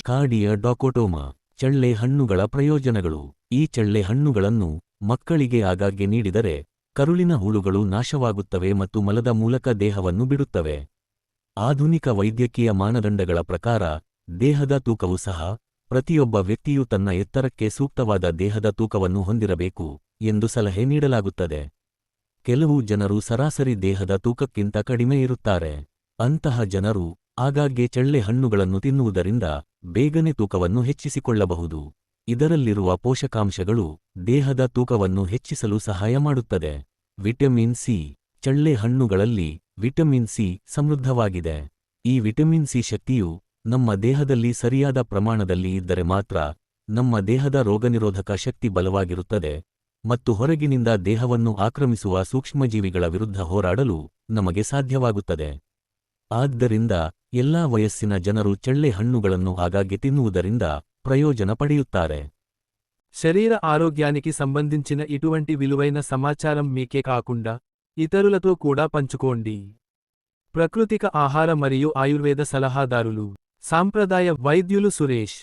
ಕಾರ್ಡಿಯಾ ಡಾಕೋಟೋಮಾ ಚಳ್ಳೆ ಹಣ್ಣುಗಳ ಪ್ರಯೋಜನಗಳು. ಈ ಚಳ್ಳೆ ಹಣ್ಣುಗಳನ್ನು ಮಕ್ಕಳಿಗೆ ಆಗಾಗ್ಗೆ ನೀಡಿದರೆ ಕರುಳಿನ ಹುಳುಗಳು ನಾಶವಾಗುತ್ತವೆ ಮತ್ತು ಮಲದ ಮೂಲಕ ದೇಹವನ್ನು ಬಿಡುತ್ತವೆ. ಆಧುನಿಕ ವೈದ್ಯಕೀಯ ಮಾನದಂಡಗಳ ಪ್ರಕಾರ ದೇಹದ ತೂಕವು ಸಹ ಪ್ರತಿಯೊಬ್ಬ ವ್ಯಕ್ತಿಯು ತನ್ನ ಎತ್ತರಕ್ಕೆ ಸೂಕ್ತವಾದ ದೇಹದ ತೂಕವನ್ನು ಹೊಂದಿರಬೇಕು ಎಂದು ಸಲಹೆ ನೀಡಲಾಗುತ್ತದೆ. ಕೆಲವು ಜನರು ಸರಾಸರಿ ದೇಹದ ತೂಕಕ್ಕಿಂತ ಕಡಿಮೆ ಇರುತ್ತಾರೆ. ಅಂತಹ ಜನರು ಆಗಾಗ್ಗೆ ಚಳ್ಳೆ ಹಣ್ಣುಗಳನ್ನು ತಿನ್ನುವುದರಿಂದ ಬೇಗನೆ ತೂಕವನ್ನು ಹೆಚ್ಚಿಸಿಕೊಳ್ಳಬಹುದು. ಇದರಲ್ಲಿರುವ ಪೋಷಕಾಂಶಗಳು ದೇಹದ ತೂಕವನ್ನು ಹೆಚ್ಚಿಸಲು ಸಹಾಯ ಮಾಡುತ್ತದೆ. Vitamin C. ಚಳ್ಳೆ ಹಣ್ಣುಗಳಲ್ಲಿ ವಿಟಮಿನ್ ಸಿ ಸಮೃದ್ಧವಾಗಿದೆ. ಈ ವಿಟಮಿನ್ ಸಿ ಶಕ್ತಿಯು ನಮ್ಮ ದೇಹದಲ್ಲಿ ಸರಿಯಾದ ಪ್ರಮಾಣದಲ್ಲಿ ಇದ್ದರೆ ಮಾತ್ರ ನಮ್ಮ ದೇಹದ ರೋಗನಿರೋಧಕ ಶಕ್ತಿ ಬಲವಾಗಿರುತ್ತದೆ ಮತ್ತು ಹೊರಗಿನಿಂದ ದೇಹವನ್ನು ಆಕ್ರಮಿಸುವ ಸೂಕ್ಷ್ಮಜೀವಿಗಳ ವಿರುದ್ಧ ಹೋರಾಡಲು ನಮಗೆ ಸಾಧ್ಯವಾಗುತ್ತದೆ. ಆದ್ದರಿಂದ ಎಲ್ಲಾ ವಯಸ್ಸಿನ ಜನರು ಚಳ್ಳೆ హಣ್ಣుಗಳನ್ನು ఆగాಗ್ಗೆ తిన్నుವುದರಿಂದ ప్రయోజన పడియుత్తారు. శరీర ఆరోగ్యానికి సంబంధించిన ఇటువంటి విలువైన సమాచారం మీకే కాకుండా ఇతరులతో కూడా పంచుకోండి. ప్రకృతిక ఆహార మరియు ఆయుర్వేద సలహాదారులు, సాంప్రదాయ వైద్యులు సురేష్.